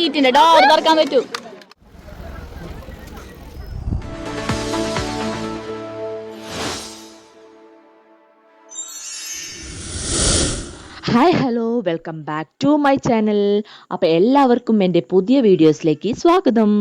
സീറ്റിന്റെ ഡോർ തുറക്കാൻ പറ്റൂ. Hi hello, welcome back to my channel. അപ്പോൾ എല്ലാവർക്കും എൻ്റെ പുതിയ വീഡിയോസിലേക്ക് സ്വാഗതം.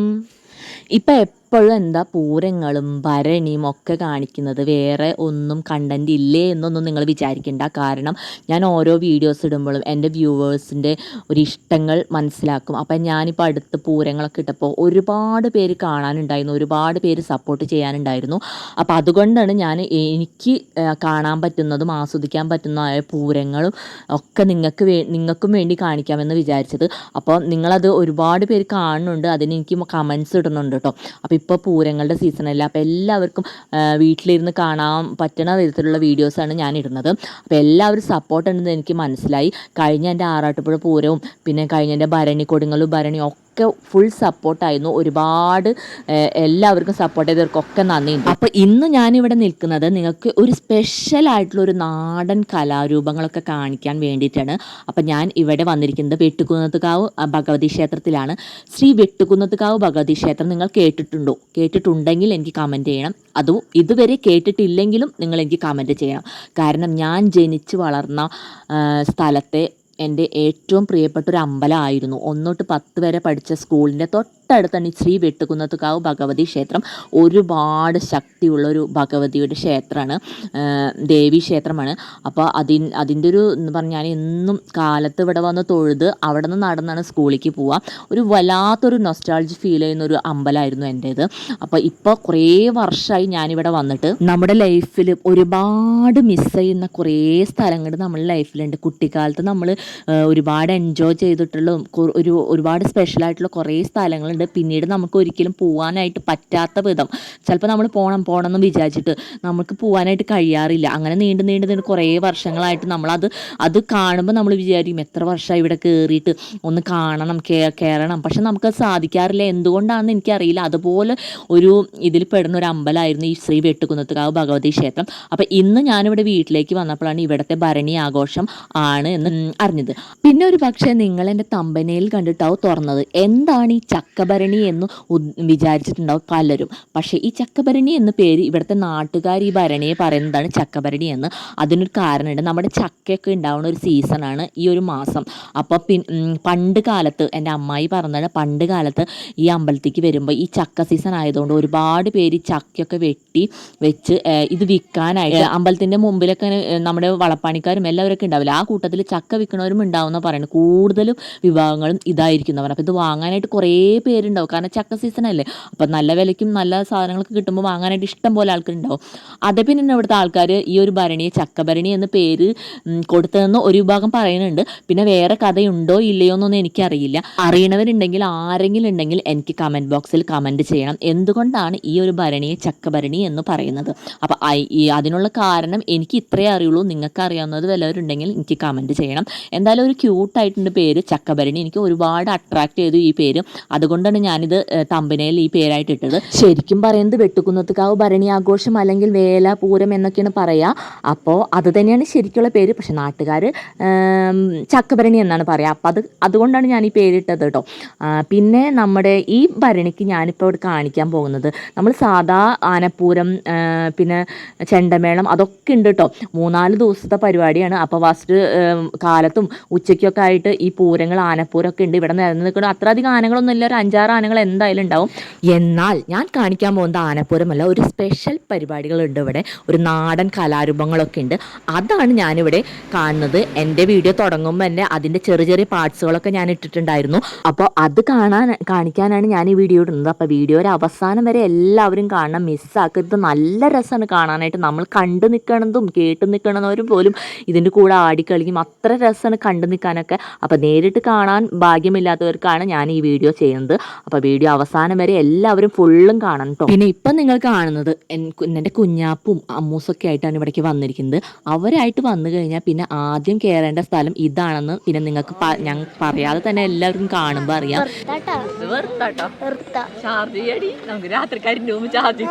ഇപ്പം എപ്പോഴും എന്താ പൂരങ്ങളും ഭരണിയും ഒക്കെ കാണിക്കുന്നത്, വേറെ ഒന്നും കണ്ടന്റ് ഇല്ലേ എന്നൊന്നും നിങ്ങൾ വിചാരിക്കേണ്ട. കാരണം ഞാൻ ഓരോ വീഡിയോസ് ഇടുമ്പോഴും എൻ്റെ വ്യൂവേഴ്സിൻ്റെ ഒരു ഇഷ്ടങ്ങൾ മനസ്സിലാക്കും. അപ്പം ഞാനിപ്പോൾ അടുത്ത് പൂരങ്ങളൊക്കെ ഇട്ടപ്പോൾ ഒരുപാട് പേര് കാണാനുണ്ടായിരുന്നു, ഒരുപാട് പേര് സപ്പോർട്ട് ചെയ്യാനുണ്ടായിരുന്നു. അപ്പോൾ അതുകൊണ്ടാണ് ഞാൻ എനിക്ക് കാണാൻ പറ്റുന്നതും ആസ്വദിക്കാൻ പറ്റുന്നതായ പൂരങ്ങളും ഒക്കെ നിങ്ങൾക്കും വേണ്ടി കാണിക്കാമെന്ന് വിചാരിച്ചത്. അപ്പോൾ നിങ്ങളത് ഒരുപാട് പേര് കാണുന്നുണ്ട്, അതിന് എനിക്ക് കമൻസ് ഇടുന്നുണ്ട് കേട്ടോ. അപ്പോൾ ഇപ്പോൾ പൂരങ്ങളുടെ സീസണല്ല, അപ്പോൾ എല്ലാവർക്കും വീട്ടിലിരുന്ന് കാണാൻ പറ്റുന്ന വിധത്തിലുള്ള വീഡിയോസാണ് ഞാൻ ഇടുന്നത്. അപ്പോൾ എല്ലാവരും സപ്പോർട്ട് ഉണ്ടെന്ന് എനിക്ക് മനസ്സിലായി. കഴിഞ്ഞ എൻ്റെ ആറാട്ടുപുഴ പൂരവും പിന്നെ കഴിഞ്ഞ എൻ്റെ ഭരണി കൊടുങ്ങല്ലൂർ ഭരണി ഒക്കെ ഫുൾ സപ്പോർട്ടായിരുന്നു. ഒരുപാട് എല്ലാവർക്കും സപ്പോർട്ട് ചെയ്തവർക്കൊക്കെ നന്ദിയുണ്ട്. അപ്പോൾ ഇന്ന് ഞാനിവിടെ നിൽക്കുന്നത് നിങ്ങൾക്ക് ഒരു സ്പെഷ്യലായിട്ടുള്ളൊരു നാടൻ കലാരൂപങ്ങളൊക്കെ കാണിക്കാൻ വേണ്ടിയിട്ടാണ്. അപ്പം ഞാൻ ഇവിടെ വന്നിരിക്കുന്നത് വെട്ടുകുന്നത്തുകാവ് ഭഗവതി ക്ഷേത്രത്തിലാണ്. ശ്രീ വെട്ടുകുന്നത്തുകാവ് ഭഗവതി ക്ഷേത്രം നിങ്ങൾ കേട്ടിട്ടുണ്ടെങ്കിൽ എനിക്ക് കമൻറ്റ് ചെയ്യണം. അതും ഇതുവരെ കേട്ടിട്ടില്ലെങ്കിലും നിങ്ങൾ എനിക്ക് കമൻറ്റ് ചെയ്യണം. കാരണം ഞാൻ ജനിച്ച് വളർന്ന സ്ഥലത്തെ എൻ്റെ ഏറ്റവും പ്രിയപ്പെട്ട ഒരു അമ്പലമായിരുന്നു. 1 തൊട്ട് 10 വരെ പഠിച്ച സ്കൂളിൻ്റെ തൊട്ടടുത്താണ് ഈ ശ്രീ വെട്ടുകുന്നത്തുകാവ് ഭഗവതി ക്ഷേത്രം. ഒരുപാട് ശക്തിയുള്ളൊരു ഭഗവതിയുടെ ക്ഷേത്രമാണ്, ദേവീ ക്ഷേത്രമാണ്. അപ്പോൾ അതിൻ്റെ ഒരു എന്ന് പറഞ്ഞാൽ എന്നും കാലത്ത് ഇവിടെ വന്ന് തൊഴുത് അവിടെ നിന്ന് നടന്നാണ് സ്കൂളിലേക്ക് പോവുക. ഒരു വല്ലാത്തൊരു നൊസ്റ്റാൾജി ഫീൽ ചെയ്യുന്ന ഒരു അമ്പലമായിരുന്നു എൻ്റേത്. അപ്പോൾ ഇപ്പോൾ കുറേ വർഷമായി ഞാനിവിടെ വന്നിട്ട്. നമ്മുടെ ലൈഫിൽ ഒരുപാട് മിസ് ചെയ്യുന്ന കുറേ സ്ഥലങ്ങൾ നമ്മുടെ ലൈഫിലുണ്ട്. കുട്ടിക്കാലത്ത് നമ്മൾ ഒരുപാട് എൻജോയ് ചെയ്തിട്ടുള്ള ഒരുപാട് സ്പെഷ്യലായിട്ടുള്ള കുറേ സ്ഥലങ്ങളുണ്ട്. പിന്നീട് നമുക്ക് ഒരിക്കലും പോകാനായിട്ട് പറ്റാത്ത വിധം ചിലപ്പോൾ നമ്മൾ പോകണം എന്ന് വിചാരിച്ചിട്ട് നമുക്ക് പോകാനായിട്ട് കഴിയാറില്ല. അങ്ങനെ നീണ്ട് കുറേ വർഷങ്ങളായിട്ട് അത് കാണുമ്പോൾ നമ്മൾ വിചാരിക്കും എത്ര വർഷമായി ഇവിടെ കയറിയിട്ട് ഒന്ന് കാണണം കയറണം, പക്ഷെ നമുക്കത് സാധിക്കാറില്ല. എന്തുകൊണ്ടാണെന്ന് എനിക്കറിയില്ല. അതുപോലെ ഒരു ഇതിൽ പെടുന്ന ഒരു അമ്പലമായിരുന്നു ഈ ശ്രീ വെട്ടുകുന്നത്തുകാവ് ഭഗവതി ക്ഷേത്രം. അപ്പോൾ ഇന്ന് ഞാനിവിടെ വീട്ടിലേക്ക് വന്നപ്പോഴാണ് ഇവിടുത്തെ ഭരണി ആഘോഷം ആണ് എന്ന് അറിഞ്ഞത്. പിന്നെ ഒരു പക്ഷേ നിങ്ങൾ എൻ്റെ തമ്പനയിൽ കണ്ടിട്ടാവും തുറന്നത് എന്താണ് ഈ ചക്കഭരണി എന്ന് വിചാരിച്ചിട്ടുണ്ടാവും പലരും. പക്ഷേ ഈ ചക്കഭരണി എന്ന പേര് ഇവിടുത്തെ നാട്ടുകാർ ഈ ഭരണിയെ പറയുന്നതാണ് ചക്കഭരണി എന്ന്. അതിനൊരു കാരണമുണ്ട്. നമ്മുടെ ചക്കയൊക്കെ ഉണ്ടാവുന്ന ഒരു സീസണാണ് ഈ ഒരു മാസം. അപ്പോൾ പണ്ട് കാലത്ത് എൻ്റെ അമ്മായി പറഞ്ഞതാണ്, പണ്ട് കാലത്ത് ഈ അമ്പലത്തേക്ക് വരുമ്പോൾ ഈ ചക്ക സീസൺ ആയതുകൊണ്ട് ഒരുപാട് പേര് ചക്കയൊക്കെ വെച്ച് ഇത് വിൽക്കാനായിട്ട് അമ്പലത്തിൻ്റെ മുമ്പിലൊക്കെ നമ്മുടെ വളപ്പാണിക്കാരും എല്ലാവരൊക്കെ ഉണ്ടാവില്ല, ആ കൂട്ടത്തിൽ ചക്ക വിൽക്കണവരും ഉണ്ടാവുമെന്ന് പറയുന്നത്. കൂടുതലും വിഭാഗങ്ങളും ഇതായിരിക്കുന്നവർ. അപ്പോൾ ഇത് വാങ്ങാനായിട്ട് കുറേ പേരുണ്ടാവും, കാരണം ചക്ക സീസൺ അല്ലേ. അപ്പം നല്ല വിലയ്ക്കും നല്ല സാധനങ്ങളൊക്കെ കിട്ടുമ്പോൾ വാങ്ങാനായിട്ട് ഇഷ്ടം പോലെ ആൾക്കാരുണ്ടാവും. അതേ പിന്നെ ഇവിടുത്തെ ആൾക്കാർ ഈ ഒരു ഭരണിയെ ചക്കഭരണി എന്ന പേര് കൊടുത്തതെന്ന് ഒരു വിഭാഗം പറയുന്നുണ്ട്. പിന്നെ വേറെ കഥയുണ്ടോ ഇല്ലയോ എന്നൊന്നും എനിക്കറിയില്ല. അറിയണവരുണ്ടെങ്കിൽ ആരെങ്കിലും ഉണ്ടെങ്കിൽ എനിക്ക് കമൻറ്റ് ബോക്സിൽ കമൻറ്റ് ചെയ്യണം, എന്തുകൊണ്ടാണ് ഈ ഒരു ഭരണിയെ ചക്കഭരണി എന്ന് പറയുന്നത്. അപ്പോൾ അതിനുള്ള കാരണം എനിക്ക് ഇത്രയേ അറിയുള്ളൂ. നിങ്ങൾക്ക് അറിയാവുന്നത് വല്ലവരുണ്ടെങ്കിൽ എനിക്ക് കമൻറ്റ് ചെയ്യണം. എന്തായാലും ഒരു ക്യൂട്ടായിട്ടുണ്ട് പേര് ചക്കഭരണി. എനിക്ക് ഒരുപാട് അട്രാക്ട് ചെയ്തു ഈ പേര്. അതുകൊണ്ടാണ് ഞാനിത് തമ്പനയിൽ ഈ പേരായിട്ട് ഇട്ടത്. ശരിക്കും പറയുന്നത് വെട്ടുകുന്നത്തുകാവ് ഭരണി ആഘോഷം അല്ലെങ്കിൽ വേല പൂരം എന്നൊക്കെയാണ് പറയുക. അപ്പോൾ അത് തന്നെയാണ് ശരിക്കുള്ള പേര്. പക്ഷെ നാട്ടുകാർ ചക്കഭരണി എന്നാണ് പറയുക. അപ്പോൾ അതുകൊണ്ടാണ് ഞാൻ ഈ പേരിട്ടത് കേട്ടോ. പിന്നെ നമ്മുടെ ഈ ഭരണിക്ക് ഞാനിപ്പോൾ ഇവിടെ കാണിക്കാൻ പോകുന്നത് നമ്മൾ സാധാ ആനപ്പൂരം പിന്നെ ചെണ്ടമേളം അതൊക്കെ ഉണ്ട് കേട്ടോ. 3-4 ദിവസത്തെ പരിപാടിയാണ്. അപ്പോൾ ഫസ്റ്റ് കാലത്തും ഉച്ചയ്ക്കൊക്കെ ആയിട്ട് ഈ പൂരങ്ങൾ ആനപ്പൂരമൊക്കെ ഉണ്ട്. ഇവിടെ നിൽക്കണം അത്ര അധികം ആനകളൊന്നും ഇല്ല, ഒരു 5-6 ആനകൾ എന്തായാലും ഉണ്ടാവും. എന്നാൽ ഞാൻ കാണിക്കാൻ പോകുന്നത് ആനപ്പൂരമല്ല, ഒരു സ്പെഷ്യൽ പരിപാടികളുണ്ട് ഇവിടെ, ഒരു നാടൻ കലാരൂപങ്ങളൊക്കെ ഉണ്ട്. അതാണ് ഞാനിവിടെ കാണുന്നത്. എൻ്റെ വീഡിയോ തുടങ്ങുമ്പോൾ തന്നെ അതിൻ്റെ ചെറിയ പാർട്സുകളൊക്കെ ഞാൻ ഇട്ടിട്ടുണ്ടായിരുന്നു. അപ്പോൾ അത് കാണിക്കാനാണ് ഞാൻ ഈ വീഡിയോ ഇടുന്നത്. അപ്പോൾ വീഡിയോയുടെ അവസാനം വരെ എല്ലാവരും കാണണം, മിസ്സാക്കരുത്. നല്ല രസമാണ് കാണാനായിട്ട്. നമ്മൾ കണ്ടു നിൽക്കണതും കേട്ട് നിൽക്കണവരും പോലും ഇതിൻ്റെ കൂടെ ആടിക്കളിക്കും. അത്ര രസമാണ് കണ്ടു നിൽക്കാനൊക്കെ. അപ്പോൾ നേരിട്ട് കാണാൻ ഭാഗ്യമില്ലാത്തവർക്കാണ് ഞാൻ ഈ വീഡിയോ ചെയ്യുന്നത്. അപ്പോൾ വീഡിയോ അവസാനം വരെ എല്ലാവരും ഫുള്ളും കാണണം കേട്ടോ. പിന്നെ ഇപ്പം നിങ്ങൾ കാണുന്നത് എൻ്റെ കുഞ്ഞാപ്പും അമ്മൂസൊക്കെ ആയിട്ടാണ് ഇവിടേക്ക് വന്നിരിക്കുന്നത്. അവരായിട്ട് വന്നു കഴിഞ്ഞാൽ പിന്നെ ആദ്യം കയറേണ്ട സ്ഥലം ഇതാണെന്ന് പിന്നെ നിങ്ങൾക്ക് ഞാൻ പറയാതെ തന്നെ എല്ലാവർക്കും കാണുമ്പോൾ അറിയാം. നമുക്ക് രാത്രിക്കാരിൻ്റെ മുമ്പ് ചാർജ്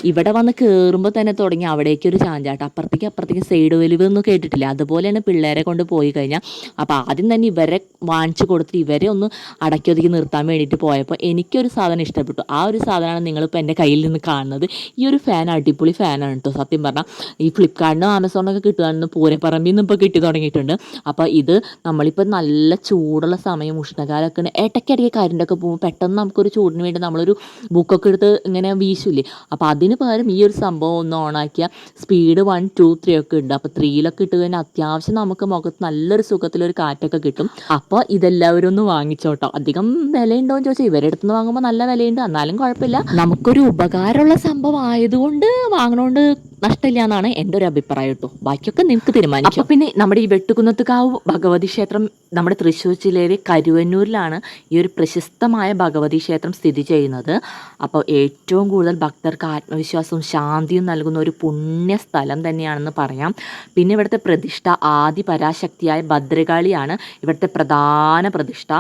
ഇവിടെ വന്ന് കയറുമ്പോൾ തന്നെ തുടങ്ങി അവിടേക്കൊരു ചാഞ്ചാട്ടം, അപ്പുറത്തേക്ക് സൈഡ് വലിവ് ഒന്നും കേട്ടിട്ടില്ല. അതുപോലെയാണ് പിള്ളേരെ കൊണ്ട് പോയി കഴിഞ്ഞാൽ. അപ്പോൾ ആദ്യം തന്നെ ഇവരെ വാങ്ങിച്ചു കൊടുത്തിട്ട് ഇവരെ ഒന്ന് അടക്കി നിർത്താൻ വേണ്ടിയിട്ട് പോയപ്പോൾ എനിക്കൊരു സാധനം ഇഷ്ടപ്പെട്ടു. ആ ഒരു സാധനമാണ് നിങ്ങളിപ്പോൾ എൻ്റെ കയ്യിൽ നിന്ന് കാണുന്നത്. ഈ ഒരു ഫാൻ അടിപൊളി ഫാനാണ് കേട്ടോ. സത്യം പറഞ്ഞാൽ ഈ ഫ്ലിപ്കാർട്ടിനും ആമസോണിനൊക്കെ കിട്ടുകയാണെന്ന് പൂരപ്പറമ്പിൽ നിന്ന് ഇപ്പോൾ കിട്ടി തുടങ്ങിയിട്ടുണ്ട്. അപ്പോൾ ഇത് നമ്മളിപ്പോൾ നല്ല ചൂടുള്ള സമയം, ഉഷ്ണകാലമൊക്കെ ഇടയ്ക്കിടയ്ക്ക് കറണ്ടൊക്കെ പോകുമ്പോൾ പെട്ടെന്ന് നമുക്കൊരു ചൂടിന് വേണ്ടി നമ്മളൊരു ബുക്കൊക്കെ എടുത്ത് ഇങ്ങനെ വീശില്ലേ. അപ്പോൾ അതിന് പകരം ഈ ഒരു സംഭവം ഒന്ന് ഓണാക്കിയാൽ സ്പീഡ് 1, 2, 3 ഒക്കെ ഉണ്ട്. അപ്പോൾ 3-ലൊക്കെ ഇട്ട് കഴിഞ്ഞാൽ അത്യാവശ്യം നമുക്ക് മുഖത്ത് നല്ലൊരു സുഖത്തിലൊരു കാറ്റൊക്കെ കിട്ടും. അപ്പോൾ ഇതെല്ലാവരും ഒന്ന് വാങ്ങിച്ചോട്ടോ. അധികം വിലയുണ്ടോ എന്ന് ചോദിച്ചാൽ ഇവരുടെ അടുത്ത് നിന്ന് വാങ്ങുമ്പോൾ നല്ല വിലയുണ്ട്, എന്നാലും കുഴപ്പമില്ല. നമുക്കൊരു ഉപകാരമുള്ള സംഭവം ആയതുകൊണ്ട് വാങ്ങണോണ്ട് നഷ്ടമില്ല എന്നാണ് എൻ്റെ ഒരു അഭിപ്രായം കേട്ടോ. ബാക്കിയൊക്കെ നിങ്ങൾക്ക് തീരുമാനിക്കും. അപ്പോൾ പിന്നെ നമ്മുടെ ഈ വെട്ടുകുന്നത്തുകാവ് ഭഗവതി ക്ഷേത്രം നമ്മുടെ തൃശ്ശൂർ ജില്ലയിലെ കരുവന്നൂരിലാണ് ഈ ഒരു പ്രശസ്തമായ ഭഗവതി ക്ഷേത്രം സ്ഥിതി ചെയ്യുന്നത്. അപ്പോൾ ഏറ്റവും കൂടുതൽ ഭക്തർക്ക് ആത്മവിശ്വാസവും ശാന്തിയും നൽകുന്ന ഒരു പുണ്യ സ്ഥലം തന്നെയാണെന്ന് പറയാം. പിന്നെ ഇവിടുത്തെ പ്രതിഷ്ഠ ആദി പരാശക്തിയായ ഭദ്രകാളിയാണ് ഇവിടുത്തെ പ്രധാന പ്രതിഷ്ഠ.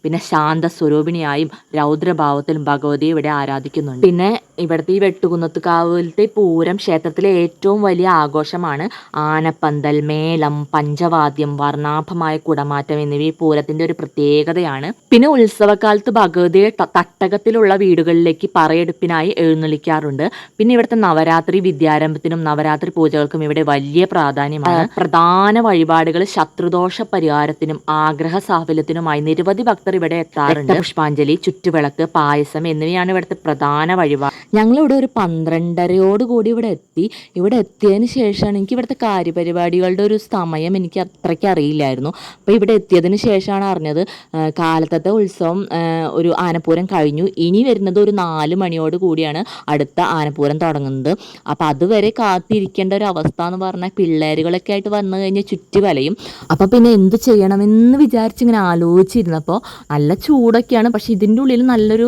പിന്നെ ശാന്തസ്വരൂപിണിയായും രൗദ്രഭാവത്തിലും ഭഗവതിയെ ഇവിടെ ആരാധിക്കുന്നുണ്ട്. പിന്നെ ഇവിടുത്തെ ഈ വെട്ടുകുന്നത്തുകാവിലത്തെ പൂരം ക്ഷേത്രത്തിലെ ഏറ്റവും വലിയ ആഘോഷമാണ്. ആനപ്പന്തൽ, മേളം, പഞ്ചവാദ്യം, വർണ്ണാഭമായ കുടമാറ്റം എന്നിവ ഈ പൂരത്തിൻ്റെ ഒരു പ്രത്യേകതയാണ്. പിന്നെ ഉത്സവകാലത്ത് ഭഗവതിയെ തട്ടകത്തിലുള്ള വീടുകളിലേക്ക് പറയെടുപ്പിനായി എഴുന്നള്ളിക്കാറുണ്ട്. പിന്നെ ഇവിടുത്തെ നവരാത്രി വിദ്യാരംഭത്തിനും നവരാത്രി പൂജകൾക്കും ഇവിടെ വലിയ പ്രാധാന്യമാണ്. പ്രധാന വഴിപാടുകൾ ശത്രുദോഷ പരിഹാരത്തിനും ആഗ്രഹ സാഫല്യത്തിനുമായി നിരവധി ഭക്തർ ഇവിടെ എത്താറുണ്ട്. പുഷ്പാഞ്ജലി, ചുറ്റുവിളക്ക്, പായസം എന്നിവയാണ് ഇവിടുത്തെ പ്രധാന വഴിപാട്. ഞങ്ങളിവിടെ ഒരു 12:30 കൂടി ഇവിടെ എത്തി. ഇവിടെ എത്തിയതിന് ശേഷമാണ് എനിക്ക് ഇവിടുത്തെ കാര്യപരിപാടികളുടെ ഒരു സമയം എനിക്ക് അത്രയ്ക്ക് അറിയില്ലായിരുന്നു. അപ്പോൾ ഇവിടെ എത്തിയതിന് ശേഷമാണ് അറിഞ്ഞത് കാലത്തത്തെ ഉത്സവം ഒരു ആനപ്പൂരം കഴിഞ്ഞു. ഇനി വരുന്നത് ഒരു 4 മണിയോട് കൂടിയാണ് അടുത്ത ആനപ്പൂരം തുടങ്ങുന്നത്. അപ്പോൾ അതുവരെ കാത്തിരിക്കേണ്ട ഒരു അവസ്ഥ എന്ന് പറഞ്ഞാൽ പിള്ളേരുകളൊക്കെ ആയിട്ട് വന്നു കഴിഞ്ഞാൽ ചുറ്റി വലയും. അപ്പോൾ പിന്നെ എന്ത് ചെയ്യണമെന്ന് വിചാരിച്ചിങ്ങനെ ആലോചിച്ചിരുന്നപ്പോൾ നല്ല ചൂടൊക്കെയാണ്. പക്ഷേ ഇതിൻ്റെ ഉള്ളിൽ നല്ലൊരു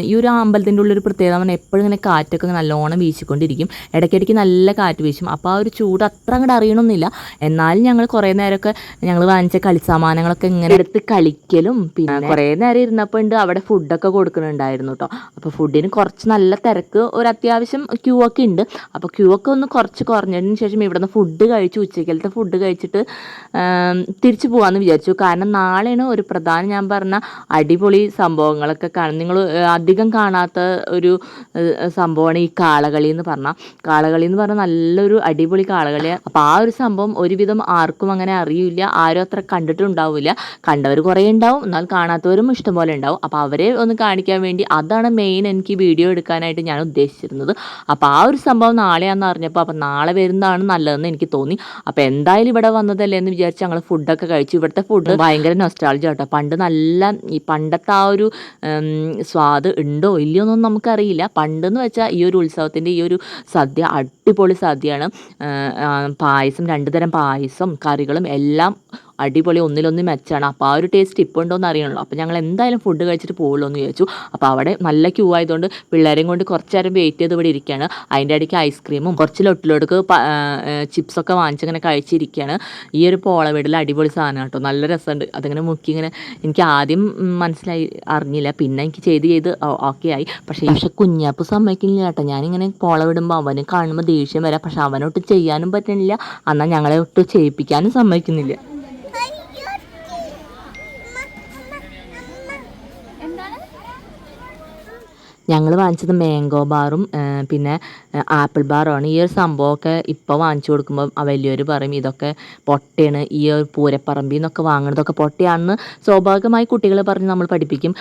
ഈ ഒരു അമ്പലത്തിൻ്റെ ഉള്ളിൽ ഒരു പ്രത്യേകത പറഞ്ഞാൽ എപ്പോഴും ഇങ്ങനെ കാറ്റൊക്കെ നല്ലോണം വീശിക്കൊണ്ടിരിക്കും. ഇടയ്ക്കിടയ്ക്ക് നല്ല കാറ്റ് വീശും. അപ്പോൾ ആ ഒരു ചൂട് അത്ര അങ്ങോട്ട് അറിയണമെന്നില്ല. എന്നാലും ഞങ്ങൾ കുറേ നേരമൊക്കെ ഞങ്ങൾ വാങ്ങിച്ച കളിസാമാനങ്ങളൊക്കെ ഇങ്ങനെ എടുത്ത് കളിക്കലും പിന്നെ കുറേ നേരം ഇരുന്നപ്പോൾ ഉണ്ട് അവിടെ ഫുഡൊക്കെ കൊടുക്കുന്നുണ്ടായിരുന്നു കേട്ടോ. അപ്പോൾ ഫുഡിന് കുറച്ച് നല്ല തിരക്ക്, ഒരു അത്യാവശ്യം ക്യൂ ഒക്കെ ഉണ്ട്. അപ്പോൾ ക്യൂ ഒക്കെ ഒന്ന് കുറച്ച് കുറഞ്ഞതിന് ശേഷം ഇവിടെ നിന്ന് ഫുഡ് കഴിച്ചു. ഉച്ചക്കലത്തെ ഫുഡ് കഴിച്ചിട്ട് തിരിച്ചു പോകാമെന്ന് വിചാരിച്ചു. കാരണം നാളെയാണ് ഒരു പ്രധാന ഞാൻ പറഞ്ഞ അടിപൊളി സംഭവങ്ങളൊക്കെ കാണും. നിങ്ങൾ അധികം കാണാത്ത ഒരു സംഭവമാണ് ഈ കാളകളി എന്ന് പറഞ്ഞാൽ നല്ലൊരു അടിപൊളി കാളകളിയാണ്. അപ്പോൾ ആ ഒരു സംഭവം ഒരുവിധം ആർക്കും അങ്ങനെ അറിയില്ല, ആരും അത്ര കണ്ടിട്ടുണ്ടാവില്ല. കണ്ടവർ കുറേ ഉണ്ടാവും, എന്നാൽ കാണാത്തവരും ഇഷ്ടംപോലെ ഉണ്ടാവും. അപ്പോൾ അവരെ ഒന്ന് കാണിക്കാൻ വേണ്ടി അതാണ് മെയിൻ എനിക്ക് വീഡിയോ എടുക്കാനായിട്ട് ഞാൻ ഉദ്ദേശിച്ചിരുന്നത്. അപ്പോൾ ആ ഒരു സംഭവം നാളെയാണെന്ന് അറിഞ്ഞപ്പോൾ അപ്പോൾ നാളെ വരുന്നതാണ് നല്ലതെന്ന് എനിക്ക് തോന്നി. അപ്പോൾ എന്തായാലും ഇവിടെ വന്നതല്ലേ എന്ന് വിചാരിച്ച് ഞങ്ങൾ ഫുഡൊക്കെ കഴിച്ചു. ഇവിടുത്തെ ഫുഡ് ഭയങ്കര നൊസ്റ്റാൾജിയ കേട്ടോ. പണ്ട് നല്ല ഈ പണ്ടത്തെ ആ ഒരു സ്വാദ് ഉണ്ടോ ഇല്ലയോ എന്നൊന്നും നമുക്കറിയില്ല. പണ്ടെന്ന് വെച്ചാൽ ഈ ഒരു ഉത്സവത്തിൻ്റെ ഈ ഒരു സദ്യ അടിപൊളി സദ്യയാണ്. പായസം, 2 തരം പായസം, കറികളും എല്ലാം അടിപൊളി, ഒന്നിലൊന്ന് മെച്ചാണ്. അപ്പോൾ ആ ഒരു ടേസ്റ്റ് ഇപ്പോൾ ഉണ്ടോയെന്ന് അറിയണല്ലോ. അപ്പോൾ ഞങ്ങൾ എന്തായാലും ഫുഡ് കഴിച്ചിട്ട് പോകുള്ളൂ എന്ന് വിചാരിച്ചു. അപ്പോൾ അവിടെ നല്ല ക്യൂ ആയതുകൊണ്ട് പിള്ളേരെയും കൊണ്ട് കുറച്ച് നേരം വെയിറ്റ് ചെയ്ത് ഇവിടെ ഇരിക്കുകയാണ്. അതിൻ്റെ ഇടയ്ക്ക് ഐസ്ക്രീമും കുറച്ച് ലൊട്ടിലൊടുക്ക് ചിപ്സൊക്കെ വാങ്ങിച്ചിങ്ങനെ കഴിച്ചിരിക്കുകയാണ്. ഈ ഒരു പോളവീടിൽ അടിപൊളി സാധനം കേട്ടോ, നല്ല രസമുണ്ട്. അതിങ്ങനെ മുക്കി ഇങ്ങനെ എനിക്ക് ആദ്യം അറിഞ്ഞില്ല, പിന്നെ എനിക്ക് ചെയ്ത് ഓക്കെ ആയി. പക്ഷേ കുഞ്ഞാപ്പ് സമ്മതിക്കില്ല കേട്ടോ. ഞാനിങ്ങനെ പോളവിടുമ്പോൾ അവന് കാണുമ്പോൾ ദേഷ്യം വരാം. പക്ഷെ അവനൊട്ട് ചെയ്യാനും പറ്റണില്ല, എന്നാൽ ഞങ്ങളെ ഒട്ട് ചെയ്യിപ്പിക്കാനും സമ്മതിക്കുന്നില്ല. ഞങ്ങൾ വാങ്ങിച്ചത് മാംഗോ ബാറും പിന്നെ ആപ്പിൾ ബാറുമാണ്. ഈ ഒരു സംഭവമൊക്കെ ഇപ്പോൾ വാങ്ങിച്ചു കൊടുക്കുമ്പോൾ വലിയവർ പറയും ഇതൊക്കെ പൊട്ടയാണ്, ഈ ഒരു പൂരപ്പറമ്പിൽ നിന്നൊക്കെ വാങ്ങുന്നതൊക്കെ പൊട്ടയാണെന്ന് സ്വാഭാവികമായി കുട്ടികൾ പറഞ്ഞ് നമ്മൾ പഠിപ്പിക്കും.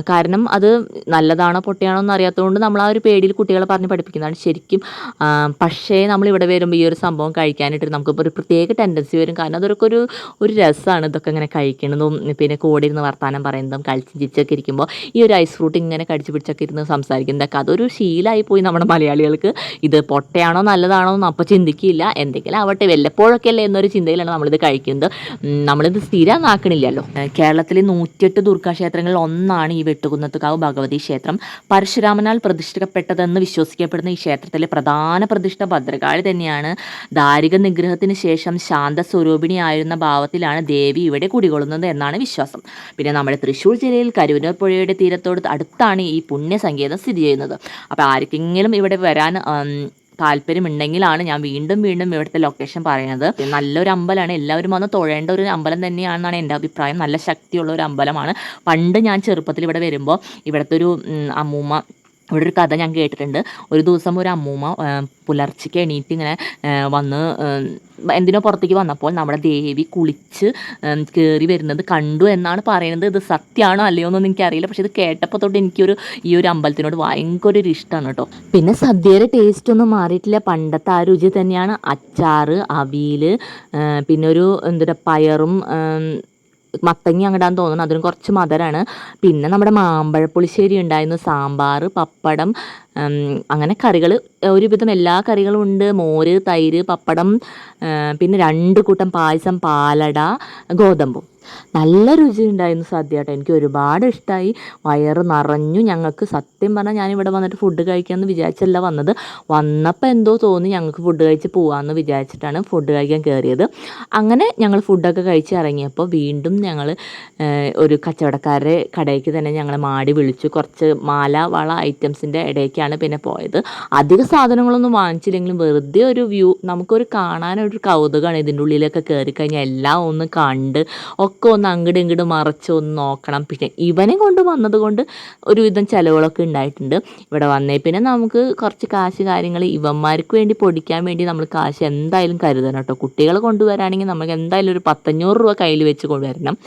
കാരണം അത് നല്ലതാണോ പൊട്ടയാണോ എന്ന് അറിയാത്തതുകൊണ്ട് നമ്മൾ ആ ഒരു പേടിയിൽ കുട്ടികളെ പറഞ്ഞ് പഠിപ്പിക്കുന്നതാണ് ശരിക്കും. പക്ഷേ നമ്മളിവിടെ വരുമ്പോൾ ഈ ഒരു സംഭവം കഴിക്കാനായിട്ട് നമുക്കിപ്പോൾ ഒരു പ്രത്യേക ടെൻഡൻസി വരും. കാരണം അതൊക്കെ ഒരു രസമാണ് ഇതൊക്കെ ഇങ്ങനെ കഴിക്കുന്നതും പിന്നെ കൂടെ ഇരുന്ന് വർത്താനം പറയുന്നതും കളിച്ച് ചിരിച്ചൊക്കെ ഇരിക്കുമ്പോൾ ഈ ഒരു ഐസ് ഫ്രൂട്ട് ഇങ്ങനെ കടിച്ച് പിടിച്ചൊക്കെ ഇരുന്ന് സംസാരിക്കുന്നതൊക്കെ അതൊരു ശീലമായി പോയി നമ്മുടെ മലയാളികൾക്ക്. ഇത് പൊട്ടയാണോ നല്ലതാണോ എന്ന് അപ്പോൾ ചിന്തിക്കില്ല, എന്തെങ്കിലും ആവട്ടെ വല്ലപ്പോഴൊക്കെ അല്ലേ എന്നൊരു ചിന്തയിലാണ് നമ്മളിത് കഴിക്കുന്നത്. നമ്മളിത് സ്ഥിരമാക്കണില്ലല്ലോ. കേരളത്തിലെ 108 ദുർഗാക്ഷേത്രങ്ങളിൽ ഒന്നാണ് ഈ വെട്ടുകുന്നത്തുകാവ് ഭഗവതി ക്ഷേത്രം. പരശുരാമനാൽ പ്രതിഷ്ഠിക്കപ്പെട്ടതെന്ന് വിശ്വസിക്കപ്പെടുന്ന ഈ ക്ഷേത്രത്തിലെ പ്രധാന പ്രതിഷ്ഠ ഭദ്രകാളി തന്നെയാണ്. ദാരിക നിഗ്രഹത്തിന് ശേഷം ശാന്തസ്വരൂപിണിയായിരുന്ന ഭാവത്തിലാണ് ദേവി ഇവിടെ കുടികൊള്ളുന്നത് എന്നാണ് വിശ്വാസം. പിന്നെ നമ്മുടെ തൃശ്ശൂർ ജില്ലയിൽ കരുവന്നൂർ പുഴയുടെ തീരത്തോട് അടുത്താണ് ഈ പുണ്യ നാണ്യസങ്കേതം സ്ഥിതി ചെയ്യുന്നത്. അപ്പോൾ ആർക്കെങ്കിലും ഇവിടെ വരാൻ താല്പര്യമുണ്ടെങ്കിലാണ് ഞാൻ വീണ്ടും വീണ്ടും ഇവിടുത്തെ ലൊക്കേഷൻ പറയുന്നത്. നല്ലൊരു അമ്പലമാണ്, എല്ലാവരും വന്ന് തൊഴേണ്ട ഒരു അമ്പലം തന്നെയാണെന്നാണ് എൻ്റെ അഭിപ്രായം. നല്ല ശക്തിയുള്ള ഒരു അമ്പലമാണ്. പണ്ട് ഞാൻ ചെറുപ്പത്തിൽ ഇവിടെ വരുമ്പോൾ ഇവിടുത്തെ ഒരു അമ്മൂമ്മ, ഇവിടെ ഒരു കഥ ഞാൻ കേട്ടിട്ടുണ്ട്. ഒരു ദിവസം ഒരു അമ്മൂമ്മ പുലർച്ചയ്ക്ക് എണീറ്റ് ഇങ്ങനെ വന്ന് എന്തിനോ പുറത്തേക്ക് വന്നപ്പോൾ നമ്മുടെ ദേവി കുളിച്ച് കയറി വരുന്നത് കണ്ടു എന്നാണ് പറയുന്നത്. ഇത് സത്യമാണോ അല്ലയോ എന്നൊന്നും എനിക്കറിയില്ല. പക്ഷെ ഇത് കേട്ടപ്പോൾ തൊട്ട് ഈ ഒരു അമ്പലത്തിനോട് ഭയങ്കര ഒരു ഇഷ്ടമാണ് കേട്ടോ. പിന്നെ സദ്യയുടെ ടേസ്റ്റ് ഒന്നും മാറിയിട്ടില്ല, പണ്ടത്തെ ആ രുചി തന്നെയാണ്. അച്ചാറ്, അവിയൽ, പിന്നെ ഒരു പയറും മത്തങ്ങി അങ്ങടാന്ന് തോന്നുന്നു, അതിന് കുറച്ച് മധുരമാണ്. പിന്നെ നമ്മുടെ മാമ്പഴപ്പുളിശ്ശേരി ഉണ്ടായിരുന്നു, സാമ്പാർ, പപ്പടം, അങ്ങനെ കറികൾ ഒരുവിധം എല്ലാ കറികളും ഉണ്ട്. മോര്, തൈര്, പപ്പടം, പിന്നെ 2 കൂട്ടം പായസം, പാലട, ഗോതമ്പും. നല്ല രുചി ഉണ്ടായിരുന്നു സദ്യ കേട്ടോ. എനിക്ക് ഒരുപാട് ഇഷ്ടമായി, വയറ് നിറഞ്ഞു. ഞങ്ങൾക്ക് സത്യം പറഞ്ഞാൽ ഞാനിവിടെ വന്നിട്ട് ഫുഡ് കഴിക്കാമെന്ന് വിചാരിച്ചല്ല വന്നത്. വന്നപ്പോൾ എന്തോ തോന്നി ഞങ്ങൾക്ക് ഫുഡ് കഴിച്ച് പോകാമെന്ന് വിചാരിച്ചിട്ടാണ് ഫുഡ് കഴിക്കാൻ കയറിയത്. അങ്ങനെ ഞങ്ങൾ ഫുഡൊക്കെ കഴിച്ച് ഇറങ്ങിയപ്പോൾ വീണ്ടും ഞങ്ങൾ ഒരു കച്ചവടക്കാരുടെ കടയ്ക്ക് തന്നെ ഞങ്ങൾ മാടി വിളിച്ചു. കുറച്ച് മാല, വള ഐറ്റംസിൻ്റെ ഇടയ്ക്കാണ് പിന്നെ പോയത്. അധിക സാധനങ്ങളൊന്നും വാങ്ങിച്ചില്ലെങ്കിലും വെറുതെ ഒരു വ്യൂ, നമുക്കൊരു കാണാനൊരു കൗതുകമാണ്. ഇതിൻ്റെ ഉള്ളിലൊക്കെ കയറി കഴിഞ്ഞാൽ എല്ലാം ഒന്ന് കണ്ട് ഒക്കെ ഒന്ന് അങ്ങോട്ടും ഇങ്ങോട്ടും മറിച്ച് ഒന്ന് നോക്കണം. പിന്നെ ഇവനെ കൊണ്ട് വന്നത് കൊണ്ട് ഒരുവിധം ചിലവുകളൊക്കെ ഉണ്ടായിട്ടുണ്ട്. ഇവിടെ വന്നേ പിന്നെ നമുക്ക് കുറച്ച് കാശ് കാര്യങ്ങൾ ഇവന്മാർക്ക് വേണ്ടി പൊടിക്കാൻ വേണ്ടി നമ്മൾ കാശ് എന്തായാലും കരുതണം കേട്ടോ. കുട്ടികളെ കൊണ്ടുവരാണെങ്കിൽ നമുക്ക് എന്തായാലും ഒരു 100-500 രൂപ കയ്യിൽ വെച്ച് കൊണ്ടുവരണം.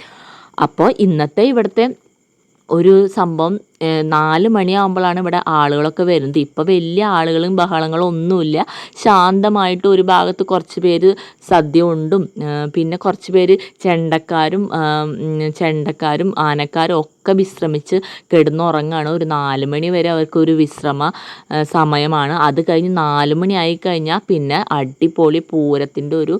അപ്പോൾ ഇന്നത്തെ ഇവിടുത്തെ ഒരു സംഭവം 4 മണിയാകുമ്പോഴാണ് ഇവിടെ ആളുകളൊക്കെ വരുന്നത്. ഇപ്പോൾ വലിയ ആളുകളും ബഹളങ്ങളും ഒന്നുമില്ല, ശാന്തമായിട്ട് ഒരു ഭാഗത്ത് കുറച്ച് പേര് സദ്യ ഉണ്ടും, പിന്നെ കുറച്ച് പേര് ചെണ്ടക്കാരും ആനക്കാരും ഒക്കെ വിശ്രമിച്ച് കിടന്നുറങ്ങാണ്. ഒരു 4 മണി വരെ അവർക്കൊരു വിശ്രമ സമയമാണ്. അത് കഴിഞ്ഞ് 4 മണി ആയി കഴിഞ്ഞാൽ പിന്നെ അടിപൊളി പൂരത്തിൻ്റെ ഒരു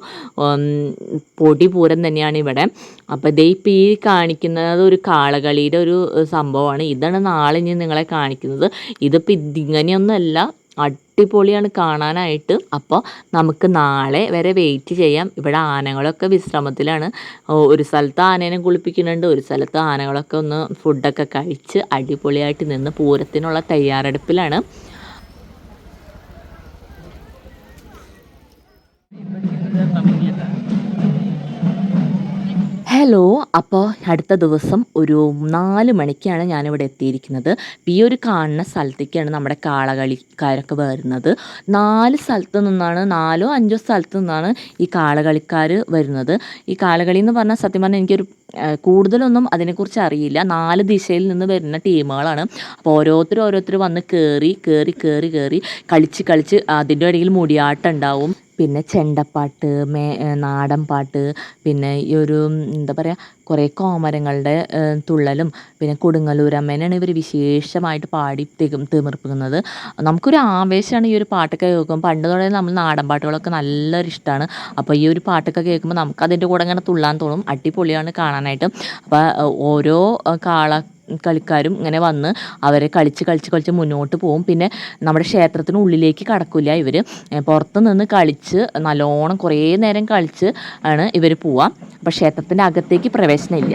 പൊടിപൂരം തന്നെയാണ് ഇവിടെ. അപ്പോൾ ഇതേ ഇപ്പോൾ ഈ കാണിക്കുന്നത് ഒരു കാളകളിയുടെ ഒരു സംഭവമാണ്. ഇതാണ് നാളെ ഇനി നിങ്ങളെ കാണിക്കുന്നത്. ഇതിപ്പോൾ ഇങ്ങനെയൊന്നുമല്ല, അടിപൊളിയാണ് കാണാനായിട്ട്. അപ്പോൾ നമുക്ക് നാളെ വരെ വെയിറ്റ് ചെയ്യാം. ഇവിടെ ആനകളൊക്കെ വിശ്രമത്തിലാണ്. ഒരു സ്ഥലത്ത് ആനേനെ കുളിപ്പിക്കുന്നുണ്ട്, ഒരു സ്ഥലത്ത് ആനകളൊക്കെ ഒന്ന് ഫുഡൊക്കെ കഴിച്ച് അടിപൊളിയായിട്ട് നിന്ന് പൂരത്തിനുള്ള തയ്യാറെടുപ്പിലാണ്. ഹലോ, അപ്പോൾ അടുത്ത ദിവസം ഒരു 4 മണിക്കാണ് ഞാനിവിടെ എത്തിയിരിക്കുന്നത്. ഈ ഒരു കാണുന്ന സ്ഥലത്തേക്കാണ് നമ്മുടെ കാളകളിക്കാരൊക്കെ വരുന്നത്. 4 സ്ഥലത്ത് നിന്നാണ്, 4-5 സ്ഥലത്ത് നിന്നാണ് ഈ കാളകളിക്കാർ വരുന്നത്. ഈ കാളകളി എന്ന് പറഞ്ഞാൽ സത്യം പറഞ്ഞാൽ എനിക്കൊരു കൂടുതലൊന്നും അതിനെക്കുറിച്ച് അറിയില്ല. 4 ദിശയിൽ നിന്ന് വരുന്ന ടീമുകളാണ്. അപ്പോൾ ഓരോരുത്തർ വന്ന് കയറി കളിച്ച് അതിൻ്റെ ഇടയിൽ മുടിയാട്ടം ഉണ്ടാവും, പിന്നെ ചെണ്ടപ്പാട്ട്, നാടൻ പാട്ട്, പിന്നെ ഈ ഒരു കുറേ കോമരങ്ങളുടെ തുള്ളലും, പിന്നെ കൊടുങ്ങല്ലൂരമ്മേനെയാണ് ഇവർ വിശേഷമായിട്ട് പാടി തിമിർപ്പിക്കുന്നത്. നമുക്കൊരു ആവേശമാണ് ഈ ഒരു പാട്ടൊക്കെ കേൾക്കുമ്പോൾ. പണ്ട് തുടങ്ങി നമ്മൾ നാടൻ പാട്ടുകളൊക്കെ നല്ലൊരു ഇഷ്ടമാണ്. അപ്പോൾ ഈ ഒരു പാട്ടൊക്കെ കേൾക്കുമ്പോൾ നമുക്ക് അതിൻ്റെ കൂടെ ഇങ്ങനെ തുള്ളാൻ തോന്നും. അടിപൊളിയാണ് കാണാനായിട്ട്. അപ്പോൾ ഓരോ കളിക്കാരും ഇങ്ങനെ വന്ന് അവരെ കളിച്ച് മുന്നോട്ട് പോകും. പിന്നെ നമ്മുടെ ക്ഷേത്രത്തിനുള്ളിലേക്ക് കടക്കില്ല ഇവർ, പുറത്ത് നിന്ന് കളിച്ച് നല്ലോണം കുറേ നേരം കളിച്ച് ആണ് ഇവർ പോവുക. അപ്പോൾ ക്ഷേത്രത്തിൻ്റെ അകത്തേക്ക് പ്രവേശനമില്ല.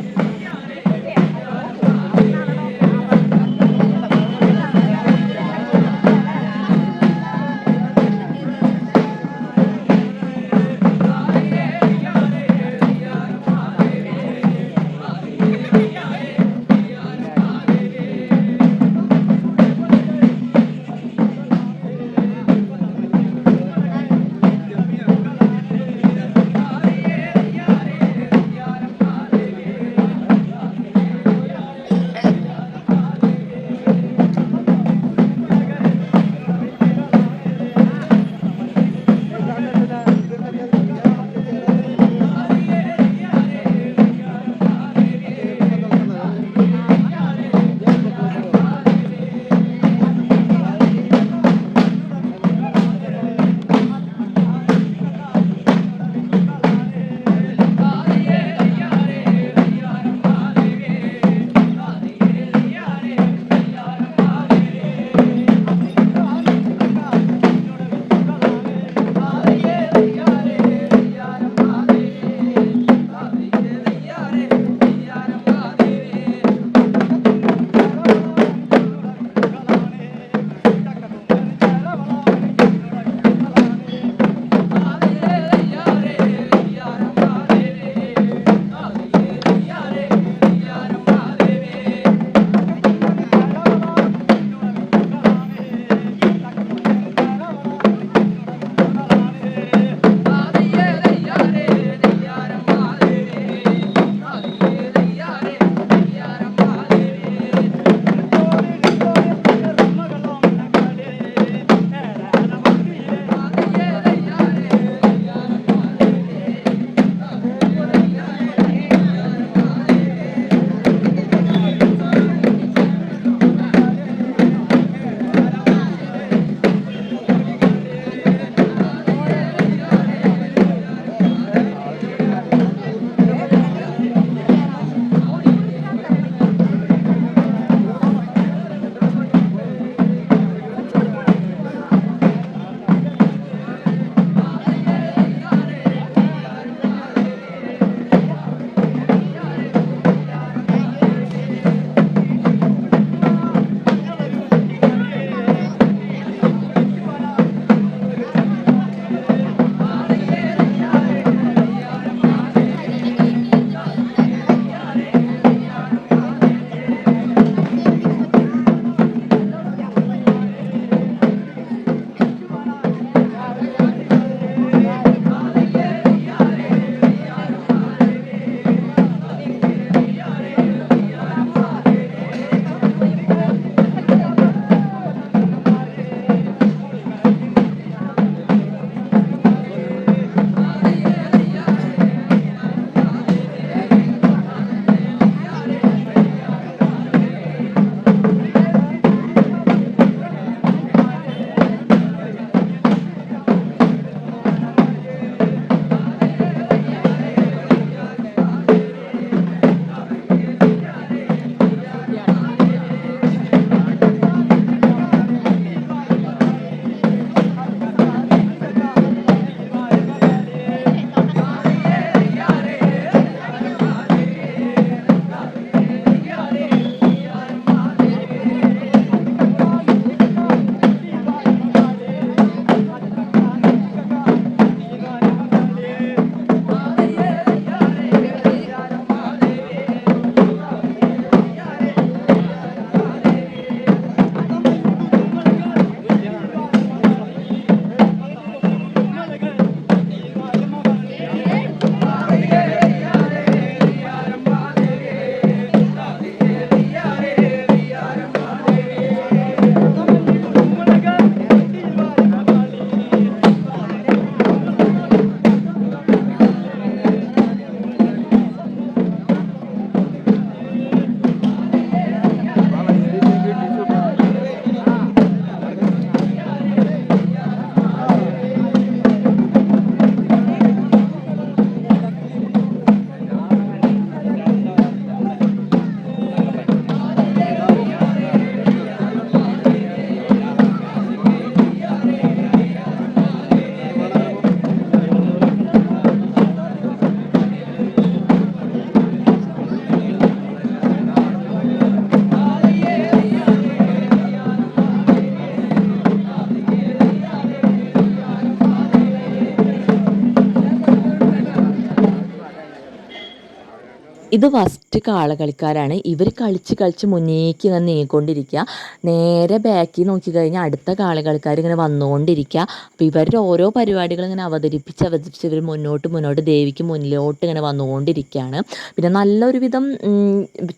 ഇത് ഫസ്റ്റ് കാളകളിക്കാരാണ്. ഇവർ കളിച്ച് കളിച്ച് മുന്നേക്ക് ഇങ്ങനെ നീങ്ങിക്കൊണ്ടിരിക്കുക. നേരെ ബാക്കിൽ നോക്കിക്കഴിഞ്ഞാൽ അടുത്ത കാളകളിക്കാർ ഇങ്ങനെ വന്നുകൊണ്ടിരിക്കുക. അപ്പോൾ ഇവരുടെ ഓരോ പരിപാടികൾ ഇങ്ങനെ അവതരിപ്പിച്ച് ഇവർ മുന്നോട്ട് ദേവിക്ക് മുന്നിലോട്ട് ഇങ്ങനെ വന്നുകൊണ്ടിരിക്കുകയാണ്. പിന്നെ നല്ലൊരു വിധം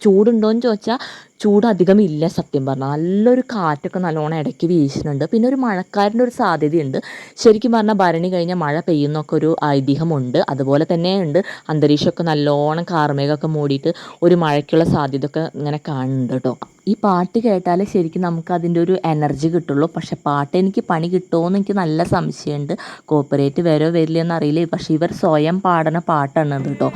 ചൂടുണ്ടോയെന്ന് ചോദിച്ചാൽ ചൂട് അധികം ഇല്ല. സത്യം പറഞ്ഞാൽ നല്ലൊരു കാറ്റൊക്കെ നല്ലോണം ഇടയ്ക്ക് വീശുന്നുണ്ട്. പിന്നെ ഒരു മഴക്കാരൻ്റെ ഒരു സാധ്യതയുണ്ട്. ശരിക്കും പറഞ്ഞാൽ ഭരണി കഴിഞ്ഞാൽ മഴ പെയ്യുന്നൊക്കെ ഒരു ഐതിഹ്യമുണ്ട്. അതുപോലെ തന്നെ ഉണ്ട് അന്തരീക്ഷമൊക്കെ നല്ലോണം കാർമേഘമൊക്കെ മൂടിയിട്ട് ഒരു മഴയ്ക്കുള്ള സാധ്യതയൊക്കെ ഇങ്ങനെ കാണുന്നുണ്ട് കേട്ടോ. ഈ പാട്ട് കേട്ടാലേ ശരിക്കും നമുക്ക് അതിൻ്റെ ഒരു എനർജി കിട്ടുള്ളൂ. പക്ഷെ പാട്ട് എനിക്ക് പണി കിട്ടുമോ എന്ന് എനിക്ക് നല്ല സംശയമുണ്ട്. കോപ്പറേറ്റ് വരില്ല എന്നറിയില്ല. പക്ഷെ ഇവർ സ്വയം പാടുന്ന പാട്ടാണ് കേട്ടോ.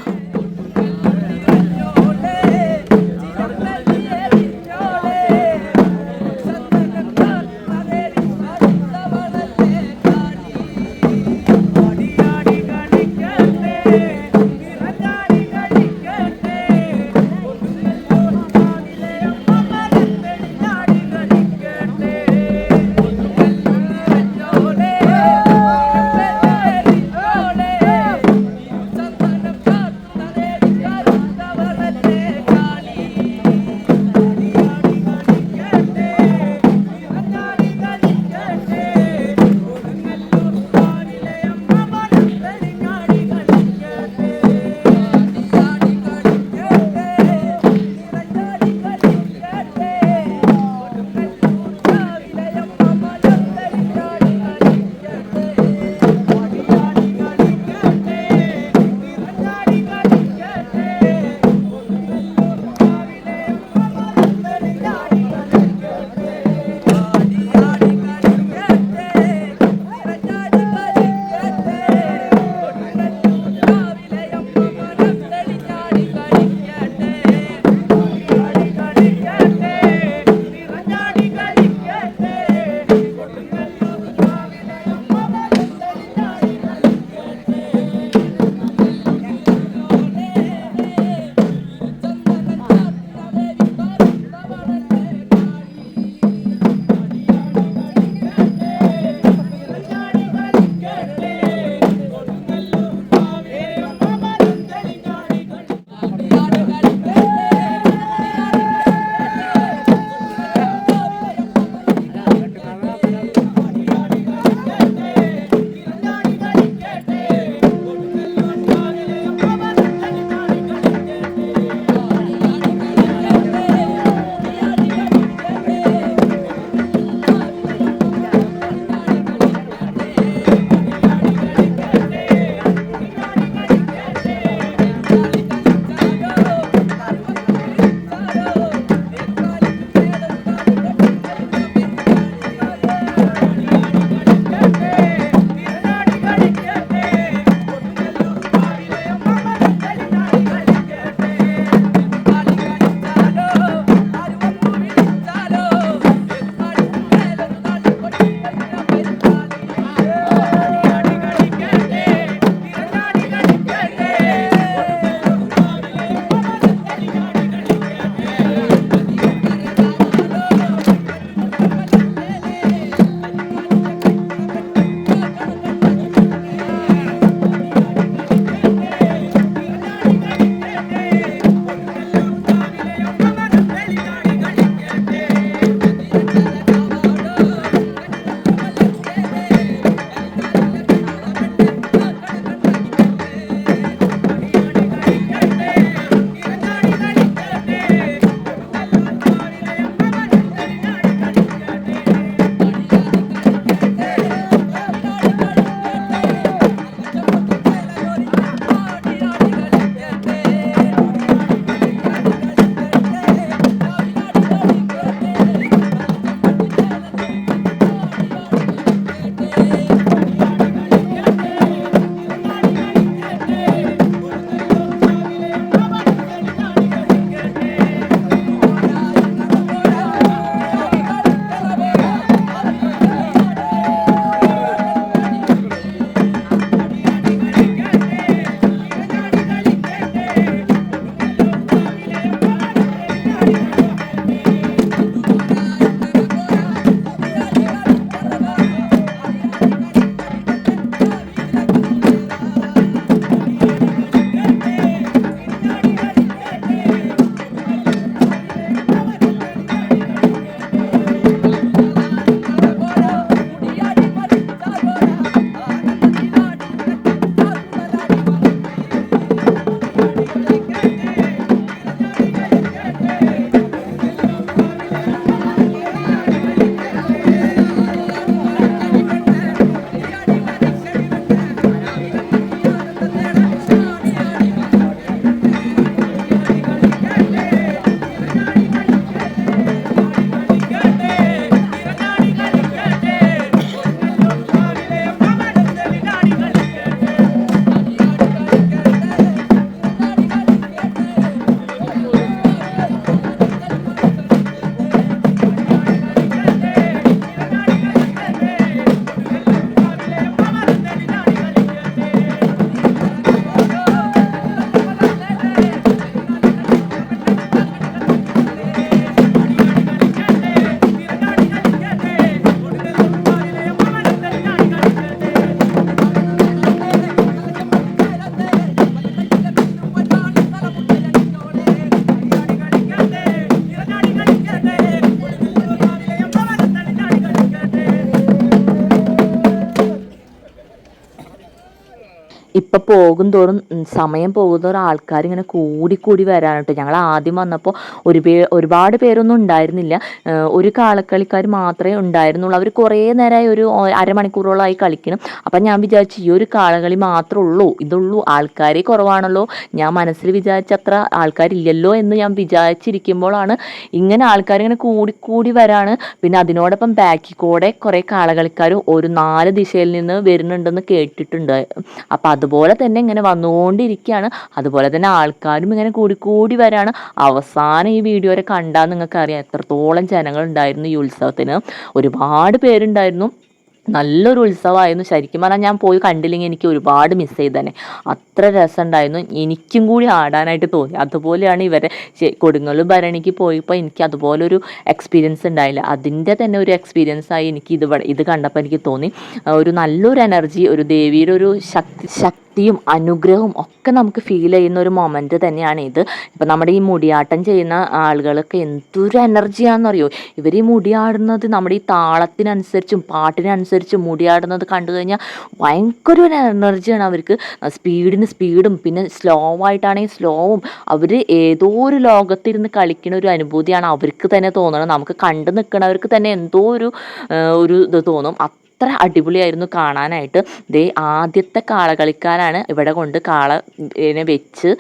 ഇപ്പം പോകും തോറും സമയം പോകുന്തോറും ആൾക്കാർ ഇങ്ങനെ കൂടി വരാണ് കേട്ടോ. ഞങ്ങൾ ആദ്യം വന്നപ്പോൾ ഒരുപാട് പേരൊന്നും ഉണ്ടായിരുന്നില്ല. ഒരു കാളക്കളിക്കാർ മാത്രമേ ഉണ്ടായിരുന്നുള്ളൂ. അവർ കുറേ നേരമായി, ഒരു അരമണിക്കൂറോളമായി കളിക്കണം. അപ്പം ഞാൻ വിചാരിച്ചു ഈ ഒരു കാളകളി മാത്രമേ ഇതുള്ളൂ, ആൾക്കാരെ കുറവാണല്ലോ, ഞാൻ മനസ്സിൽ വിചാരിച്ചത്ര ആൾക്കാരില്ലല്ലോ എന്ന് ഞാൻ വിചാരിച്ചിരിക്കുമ്പോഴാണ് ഇങ്ങനെ ആൾക്കാർ ഇങ്ങനെ കൂടി വരാണ്. പിന്നെ അതിനോടൊപ്പം ബാക്കിൽ കൂടെ കുറേ കാളകളിക്കാർ ഒരു 4 ദിശയിൽ നിന്ന് വരുന്നുണ്ടെന്ന് കേട്ടിട്ടുണ്ട്. അപ്പം അതുപോലെ തന്നെ ഇങ്ങനെ വന്നുകൊണ്ടിരിക്കുകയാണ്. അതുപോലെ തന്നെ ആൾക്കാരും ഇങ്ങനെ കൂടി വരാണ്. അവസാനം ഈ വീഡിയോയിൽ കണ്ടാൽ നിങ്ങൾക്ക് അറിയാം എത്രത്തോളം ജനങ്ങൾ ഉണ്ടായിരുന്നു ഈ ഉത്സവത്തിന്. ഒരുപാട് പേരുണ്ടായിരുന്നു. നല്ലൊരു ഉത്സവമായിരുന്നു. ശരിക്കും പറഞ്ഞാൽ ഞാൻ പോയി കണ്ടില്ലെങ്കിൽ എനിക്ക് ഒരുപാട് മിസ് ചെയ്തേനെ. അത്ര രസമുണ്ടായിരുന്നു. എനിക്കും കൂടി ആടാനായിട്ട് തോന്നി. അതുപോലെയാണ് ഇവരെ കൊടുങ്ങല്ലൂർ ഭരണിക്ക് പോയപ്പോൾ എനിക്ക് അതുപോലൊരു എക്സ്പീരിയൻസ് ഉണ്ടായില്ല. അതിൻ്റെ തന്നെ ഒരു എക്സ്പീരിയൻസ് ആയി എനിക്ക് ഇത് കണ്ടപ്പോൾ എനിക്ക് തോന്നി. ഒരു നല്ലൊരു എനർജി, ഒരു ദേവിയുടെ ഒരു ശക്തിയും അനുഗ്രഹവും ഒക്കെ നമുക്ക് ഫീൽ ചെയ്യുന്ന ഒരു മൊമെൻറ്റ് തന്നെയാണ് ഇത്. ഇപ്പം നമ്മുടെ ഈ മുടിയാട്ടം ചെയ്യുന്ന ആളുകൾക്ക് എന്തൊരു എനർജിയാണെന്നറിയോ. ഇവർ ഈ മുടിയാടുന്നത് നമ്മുടെ ഈ താളത്തിനനുസരിച്ചും പാട്ടിനനുസരിച്ചും മുടിയാടുന്നത് കണ്ടു കഴിഞ്ഞാൽ ഭയങ്കര ഒരു എനർജിയാണ് അവർക്ക്. സ്പീഡും പിന്നെ സ്ലോ ആയിട്ടാണെങ്കിൽ സ്ലോവും. അവർ ഏതോ ഒരു ലോകത്തിരുന്ന് കളിക്കുന്ന ഒരു അനുഭൂതിയാണ് അവർക്ക് തന്നെ തോന്നണം. നമുക്ക് കണ്ടു നിൽക്കണവർക്ക് തന്നെ എന്തോ ഒരു ഇത് തോന്നും. അത്ര അടിപൊളിയായിരുന്നു കാണാനായിട്ട്. ആദ്യത്തെ കാളകളിക്കാരാണ് ഇവിടെ കൊണ്ട് കാളനെ വെച്ച്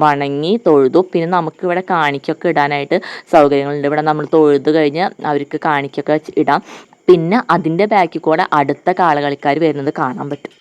വണങ്ങി തൊഴുതു. പിന്നെ നമുക്കിവിടെ കാണിക്കൊക്കെ ഇടാനായിട്ട് സൗകര്യങ്ങളുണ്ട്. ഇവിടെ നമ്മൾ തൊഴുത് കഴിഞ്ഞ് അവർക്ക് കാണിക്കൊക്കെ ഇടാം. പിന്നെ അതിൻ്റെ ബാക്കിൽ കൂടെ അടുത്ത കാളകളിക്കാർ വരുന്നത് കാണാൻ പറ്റും.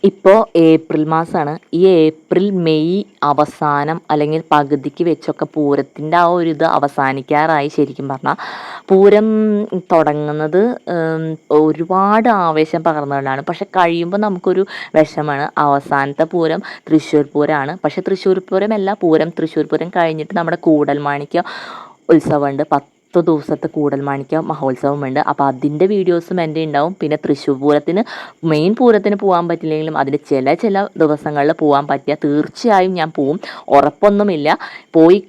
ഇപ്പോൾ ഏപ്രിൽ മാസമാണ്. ഈ ഏപ്രിൽ മെയ് അവസാനം അല്ലെങ്കിൽ പകുതിക്ക് വെച്ചൊക്കെ പൂരത്തിൻ്റെ ആ ഒരു ഇത് അവസാനിക്കാറായി. ശരിക്കും പറഞ്ഞാൽ പൂരം തുടങ്ങുന്നത് ഒരുപാട് ആവേശം പകർന്നുകൊണ്ടാണ്. പക്ഷെ കഴിയുമ്പോൾ നമുക്കൊരു വിഷമാണ്. അവസാനത്തെ പൂരം തൃശ്ശൂർ പൂരമാണ്. പക്ഷെ തൃശ്ശൂർ പൂരമല്ല, തൃശ്ശൂർ പൂരം കഴിഞ്ഞിട്ട് നമ്മുടെ കൂടൽമാണിക്യം ഉത്സവമുണ്ട്. 10 ദിവസത്തെ കൂടൽമാണിക്യം മഹോത്സവമുണ്ട്. അപ്പോൾ അതിൻ്റെ വീഡിയോസും എൻ്റെ ഉണ്ടാവും. പിന്നെ തൃശ്ശൂർ പൂരത്തിന്, മെയിൻ പൂരത്തിന് പോകാൻ പറ്റില്ലെങ്കിലും അതിന് ചില ദിവസങ്ങളിൽ പോകാൻ പറ്റിയ തീർച്ചയായും ഞാൻ പോവും. ഉറപ്പൊന്നുമില്ല. പോയി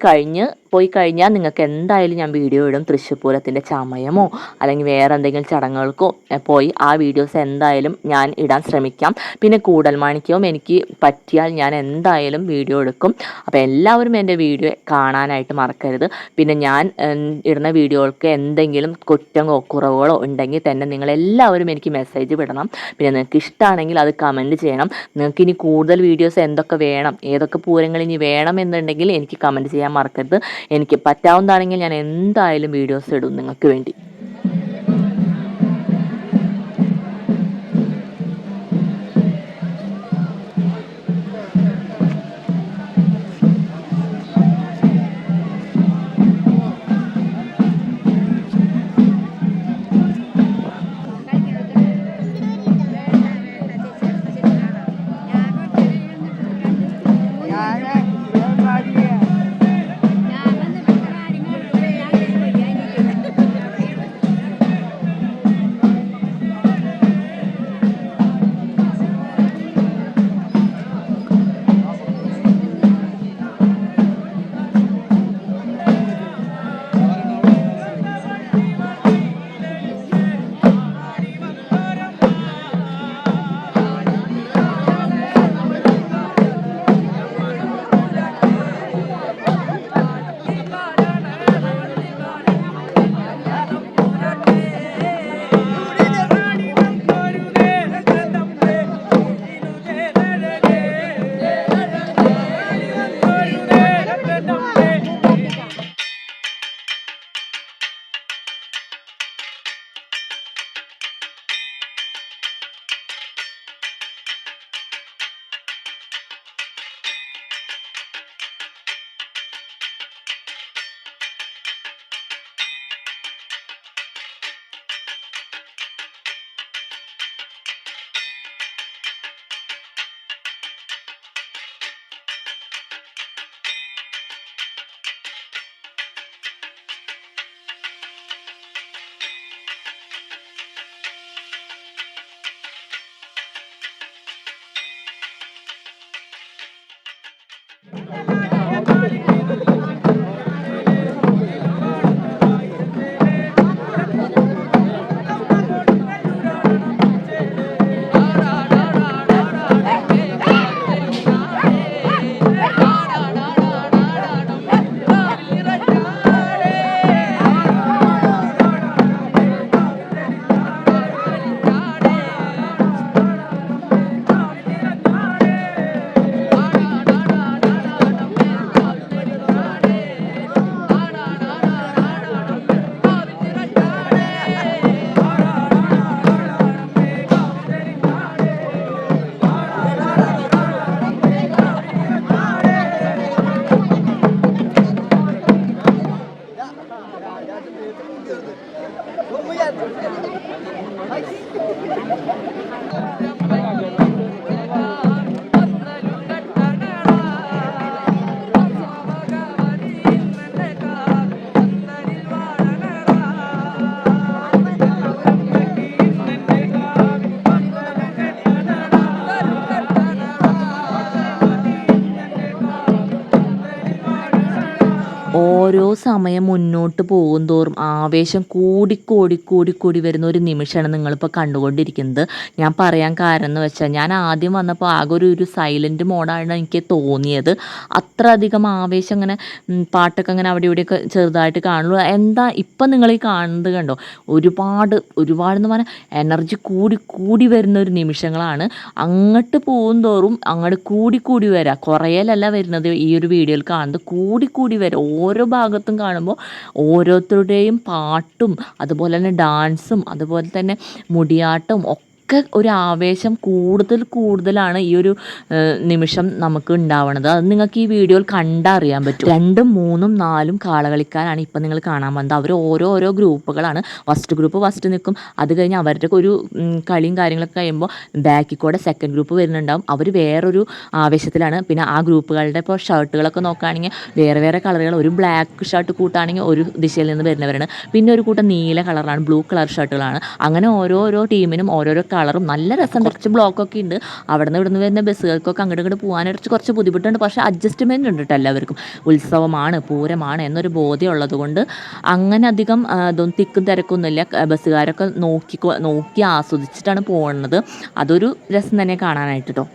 കഴിഞ്ഞാൽ നിങ്ങൾക്ക് എന്തായാലും ഞാൻ വീഡിയോ ഇടും. തൃശ്ശൂർ പൂരത്തിൻ്റെ ചമയമോ അല്ലെങ്കിൽ വേറെ എന്തെങ്കിലും ചടങ്ങുകൾക്കോ പോയി ആ വീഡിയോസ് എന്തായാലും ഞാൻ ഇടാൻ ശ്രമിക്കാം. പിന്നെ കൂടൽമാണിക്യവും എനിക്ക് പറ്റിയാൽ ഞാൻ എന്തായാലും വീഡിയോ എടുക്കും. അപ്പോൾ എല്ലാവരും എൻ്റെ വീഡിയോ കാണാനായിട്ട് മറക്കരുത്. പിന്നെ ഞാൻ ഇടുന്ന വീഡിയോകൾക്ക് എന്തെങ്കിലും കുറവുകളോ ഉണ്ടെങ്കിൽ തന്നെ നിങ്ങളെല്ലാവരും എനിക്ക് മെസ്സേജ് വിടണം. പിന്നെ നിങ്ങൾക്ക് ഇഷ്ടമാണെങ്കിൽ അത് കമൻറ്റ് ചെയ്യണം. നിങ്ങൾക്ക് ഇനി കൂടുതൽ വീഡിയോസ് എന്തൊക്കെ വേണം, ഏതൊക്കെ പൂരങ്ങൾ ഇനി വേണം എന്നുണ്ടെങ്കിൽ എനിക്ക് കമൻറ്റ് ചെയ്യാൻ മറക്കരുത്. എനിക്ക് പറ്റാവുന്നതാണെങ്കിൽ ഞാൻ എന്തായാലും വീഡിയോസ് ഇടും നിങ്ങൾക്ക് വേണ്ടി. ഓരോ സമയം മുന്നോട്ട് പോകുന്തോറും ആവേശം കൂടി വരുന്ന ഒരു നിമിഷമാണ് നിങ്ങളിപ്പോൾ കണ്ടുകൊണ്ടിരിക്കുന്നത്. ഞാൻ പറയാൻ കാരണം എന്ന് വെച്ചാൽ, ഞാൻ ആദ്യം വന്നപ്പോൾ ആകെ ഒരു സൈലൻറ്റ് മോഡാണ് എനിക്ക് തോന്നിയത്. അത്ര അധികം ആവേശം ഇങ്ങനെ പാട്ടൊക്കെ അങ്ങനെ അവിടെ ഇവിടെയൊക്കെ ചെറുതായിട്ട് കാണുള്ളൂ. എന്താ ഇപ്പം നിങ്ങൾ ഈ കാണുന്നത് കണ്ടോ, ഒരുപാടെന്ന് പറഞ്ഞാൽ എനർജി കൂടി വരുന്ന ഒരു നിമിഷങ്ങളാണ്. അങ്ങോട്ട് പോകുന്തോറും അങ്ങോട്ട് കൂടി വരാം, കുറയലല്ല വരുന്നത്. ഈ ഒരു വീഡിയോയിൽ കാണുന്നത് കൂടി വരാം. ഓരോ ഭാഗത്തും കാണുമ്പോൾ ഓരോരുത്തരുടെയും പാട്ടും അതുപോലെ തന്നെ ഡാൻസും അതുപോലെ തന്നെ മുടിയാട്ടവും ഒക്കെ ഒരു ആവേശം കൂടുതലാണ് ഈ ഒരു നിമിഷം നമുക്ക് ഉണ്ടാവുന്നത്. അത് നിങ്ങൾക്ക് ഈ വീഡിയോയിൽ കണ്ടറിയാൻ പറ്റും. 2, 3, 4 കാളകളിക്കാരാണ് ഇപ്പം നിങ്ങൾ കാണാൻ വന്നത്. അവർ ഓരോ ഗ്രൂപ്പുകളാണ്. ഫസ്റ്റ് ഗ്രൂപ്പ് ഫസ്റ്റ് നിൽക്കും. അത് കഴിഞ്ഞ് അവരുടെ ഒരു കളിയും കാര്യങ്ങളൊക്കെ കഴിയുമ്പോൾ ബാക്കിൽ കൂടെ സെക്കൻഡ് ഗ്രൂപ്പ് വരുന്നുണ്ടാവും. അവർ വേറൊരു ആവേശത്തിലാണ്. പിന്നെ ആ ഗ്രൂപ്പുകളുടെ ഇപ്പോൾ ഷർട്ടുകളൊക്കെ നോക്കുകയാണെങ്കിൽ വേറെ കളറുകൾ. ഒരു ബ്ലാക്ക് ഷർട്ട് കൂട്ടാണെങ്കിൽ ഒരു ദിശയിൽ നിന്ന് വരുന്നവരാണ്. പിന്നെ ഒരു കൂട്ടം നീല കളറാണ്, ബ്ലൂ കളർ ഷർട്ടുകളാണ്. അങ്ങനെ ഓരോ ടീമിനും ഓരോരോ കളറും. നല്ല രസം. കുറച്ച് ബ്ലോക്കൊക്കെ ഉണ്ട്. അവിടെ നിന്ന് ഇവിടുന്ന് വരുന്ന ബസ്സുകൾക്കൊക്കെ അങ്ങോട്ട് പോകാനായിട്ട് കുറച്ച് ബുദ്ധിമുട്ടുണ്ട്. പക്ഷേ അഡ്ജസ്റ്റ്മെൻറ്റ് ഉണ്ട് കേട്ടോ എല്ലാവർക്കും. ഉത്സവമാണ്, പൂരമാണ് എന്നൊരു ബോധ്യം ഉള്ളതുകൊണ്ട് അങ്ങനെ അധികം ഇതൊന്നും തിക്കും തിരക്കൊന്നുമില്ല. ബസ്സുകാരൊക്കെ നോക്കി ആസ്വദിച്ചിട്ടാണ് പോകുന്നത്. അതൊരു രസം തന്നെ കാണാനായിട്ട് കേട്ടോ.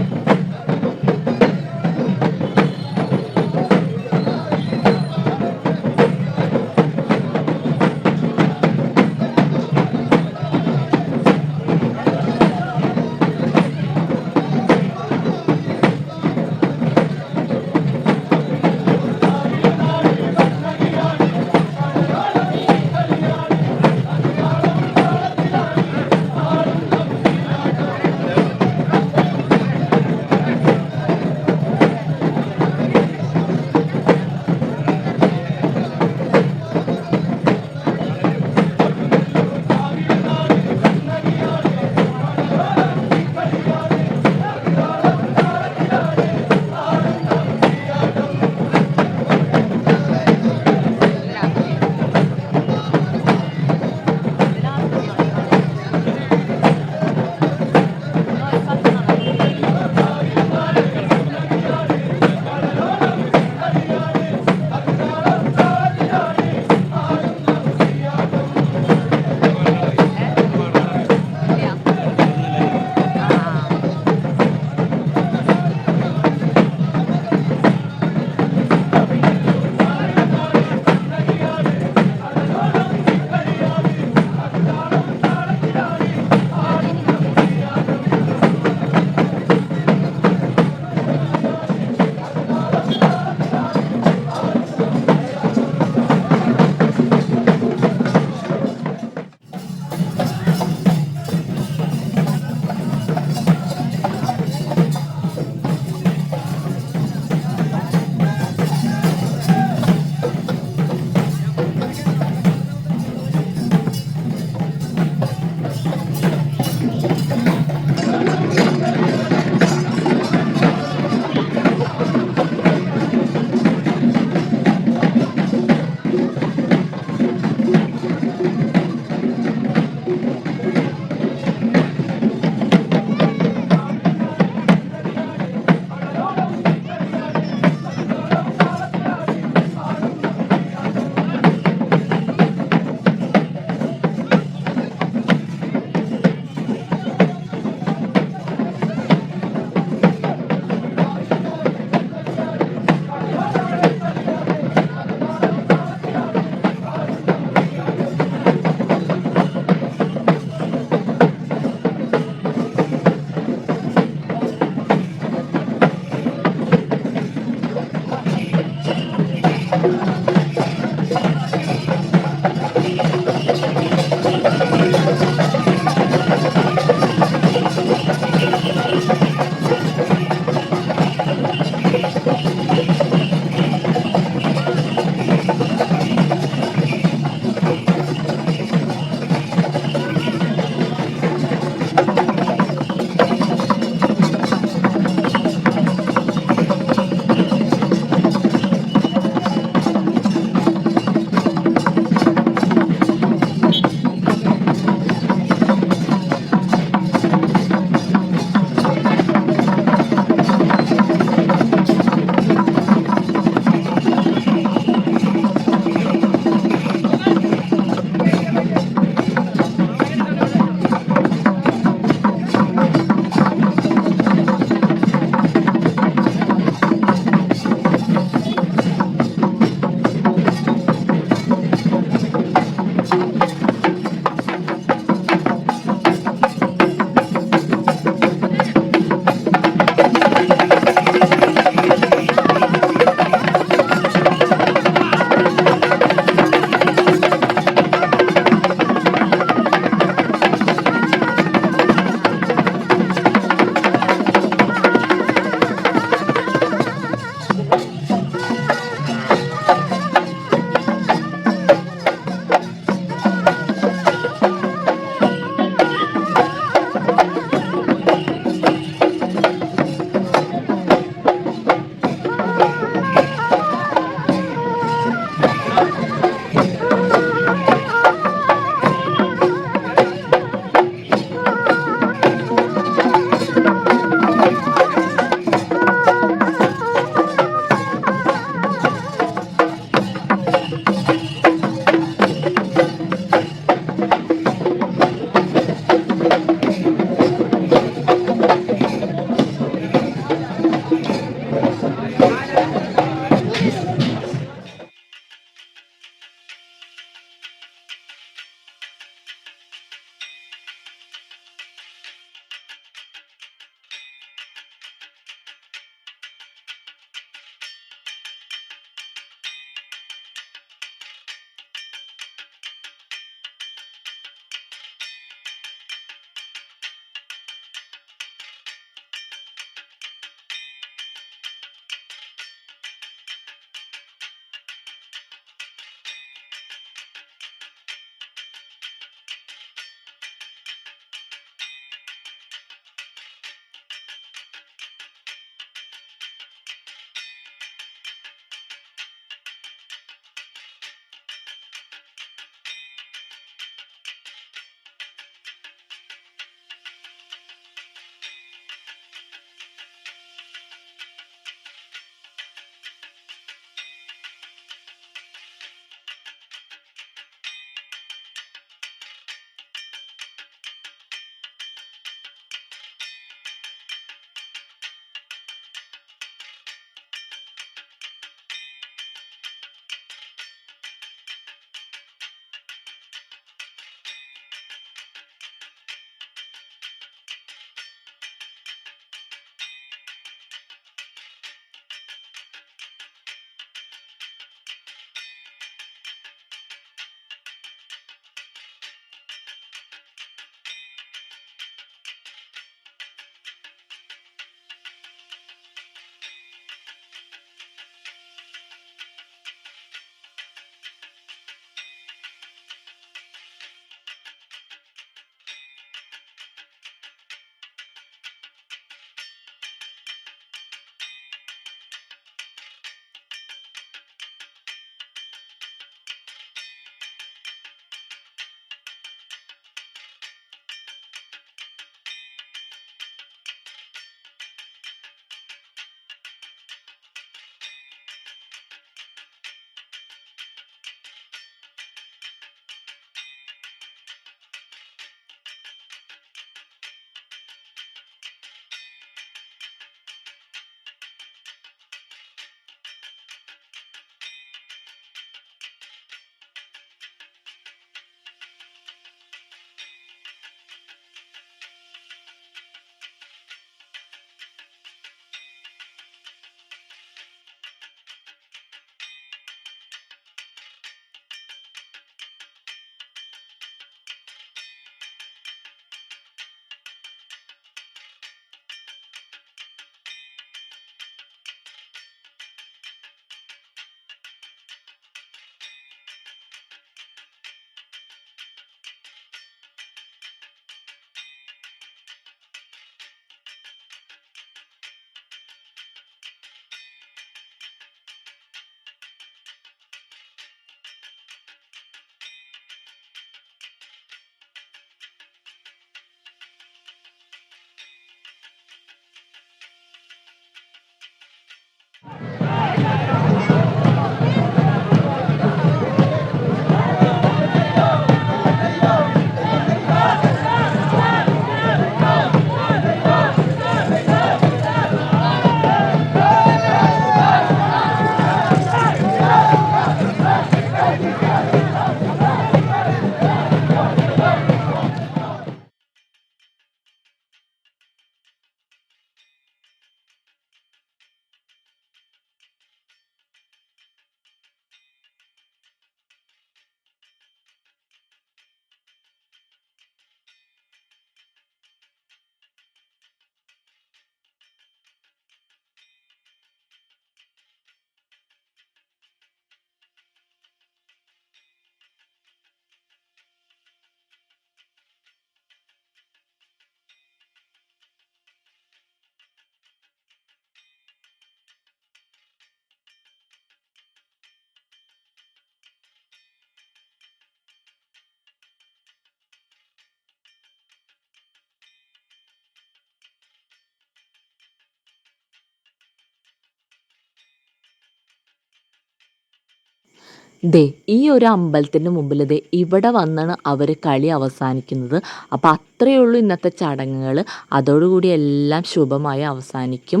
ദേ ഈ ഒരു അമ്പലത്തിൻ്റെ മുമ്പിൽ ദേ ഇവിടെ വന്നാണ് അവർ കളി അവസാനിക്കുന്നത്. അപ്പോൾ അത്രയേ ഉള്ളൂ ഇന്നത്തെ ചടങ്ങുകൾ. അതോടുകൂടി എല്ലാം ശുഭമായി അവസാനിക്കും.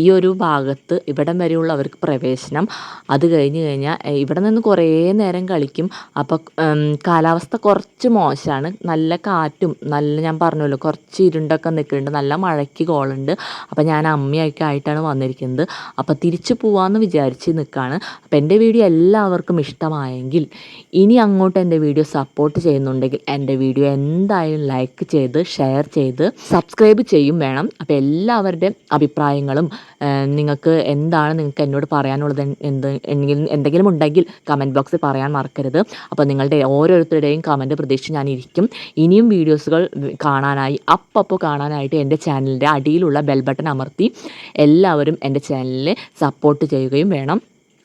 ഈ ഒരു ഭാഗത്ത് ഇവിടം വരെയുള്ള അവർക്ക് പ്രവേശനം. അത് കഴിഞ്ഞ് കഴിഞ്ഞാൽ ഇവിടെ നിന്ന് കുറേ നേരം കളിക്കും. അപ്പോൾ കാലാവസ്ഥ കുറച്ച് മോശമാണ്. നല്ല കാറ്റും ഞാൻ പറഞ്ഞല്ലോ കുറച്ച് ഇരുണ്ടൊക്കെ നിൽക്കുന്നുണ്ട്. നല്ല മഴയ്ക്ക് കോളുണ്ട്. അപ്പോൾ ഞാൻ അമ്മയൊക്കെ ആയിട്ടാണ് വന്നിരിക്കുന്നത്. അപ്പോൾ തിരിച്ചു പോകാമെന്ന് വിചാരിച്ച് നിൽക്കുകയാണ്. അപ്പോൾ എൻ്റെ വീഡിയോ എല്ലാവർക്കും ഇഷ്ടമായെങ്കിൽ ഇനി അങ്ങോട്ട് എൻ്റെ വീഡിയോ സപ്പോർട്ട് ചെയ്യുന്നുണ്ടെങ്കിൽ എൻ്റെ വീഡിയോ എന്തായാലും ലൈക്ക് ചെയ്ത് ഷെയർ ചെയ്ത് സബ്സ്ക്രൈബ് ചെയ്യും വേണം. അപ്പോൾ എല്ലാവരുടെയും അഭിപ്രായങ്ങളും നിങ്ങൾക്ക് എന്നോട് പറയാനുള്ളത് എന്തെങ്കിലും ഉണ്ടെങ്കിൽ കമൻറ്റ് ബോക്സിൽ പറയാൻ മറക്കരുത്. അപ്പോൾ നിങ്ങളുടെ ഓരോരുത്തരുടെയും കമൻറ്റ് പ്രതീക്ഷിച്ച് ഞാൻ ഇരിക്കും. ഇനിയും വീഡിയോസുകൾ കാണാനായി അപ്പോൾ കാണാനായിട്ട് എൻ്റെ ചാനലിൻ്റെ അടിയിലുള്ള ബെൽ ബട്ടൺ അമർത്തി എല്ലാവരും എൻ്റെ ചാനലിനെ സപ്പോർട്ട് ചെയ്യുകയും വേണം.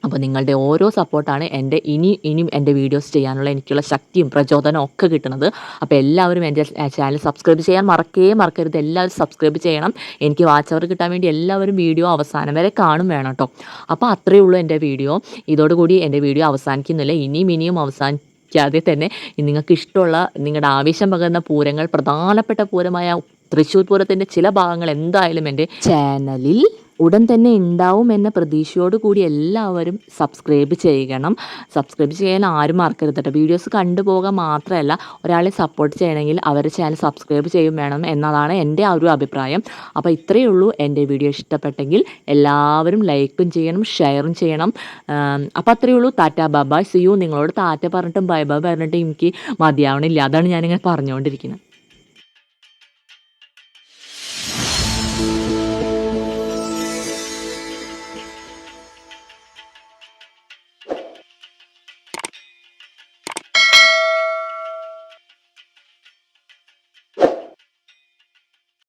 അപ്പോൾ നിങ്ങളുടെ ഓരോ സപ്പോർട്ടാണ് ഇനിയും എൻ്റെ വീഡിയോസ് ചെയ്യാനുള്ള എനിക്കുള്ള ശക്തിയും പ്രചോദനവും ഒക്കെ കിട്ടുന്നത്. അപ്പോൾ എല്ലാവരും എൻ്റെ ചാനൽ സബ്സ്ക്രൈബ് ചെയ്യാൻ മറക്കരുത്. എല്ലാവരും സബ്സ്ക്രൈബ് ചെയ്യണം. എനിക്ക് വാച്ച് അവർ കിട്ടാൻ വേണ്ടി എല്ലാവരും വീഡിയോ അവസാനം വരെ കാണും വേണം കേട്ടോ. അപ്പോൾ അത്രയേ ഉള്ളൂ എൻ്റെ വീഡിയോ. ഇതോടുകൂടി എൻ്റെ വീഡിയോ അവസാനിക്കുന്നില്ല. ഇനിയും അവസാനിക്കാതെ തന്നെ നിങ്ങൾക്ക് ഇഷ്ടമുള്ള നിങ്ങളുടെ ആവേശം പകർന്ന പൂരങ്ങൾ, പ്രധാനപ്പെട്ട പൂരമായ തൃശ്ശൂർ പൂരത്തിൻ്റെ ചില ഭാഗങ്ങൾ എന്തായാലും എൻ്റെ ചാനലിൽ ഉടൻ തന്നെ ഉണ്ടാവും എന്ന പ്രതീക്ഷയോട് കൂടി എല്ലാവരും സബ്സ്ക്രൈബ് ചെയ്യണം. സബ്സ്ക്രൈബ് ചെയ്യാൻ ആരും മറക്കരുത് കേട്ടോ. വീഡിയോസ് കണ്ടുപോകാൻ മാത്രമല്ല, ഒരാളെ സപ്പോർട്ട് ചെയ്യണമെങ്കിൽ അവരുടെ ചാനൽ സബ്സ്ക്രൈബ് ചെയ്യും വേണം എന്നതാണ് എൻ്റെ ഒരു അഭിപ്രായം. അപ്പോൾ ഇത്രയേ ഉള്ളൂ. എൻ്റെ വീഡിയോ ഇഷ്ടപ്പെട്ടെങ്കിൽ എല്ലാവരും ലൈക്കും ചെയ്യണം, ഷെയറും ചെയ്യണം. അപ്പോൾ അത്രയേ ഉള്ളൂ. Tata bye bye, see you. നിങ്ങളോട് ടാറ്റ പറഞ്ഞിട്ടും ബൈ ബൈ പറഞ്ഞിട്ടും എനിക്ക് മതിയാവണില്ല. അതാണ് ഞാനിങ്ങനെ പറഞ്ഞുകൊണ്ടിരിക്കുന്നത്.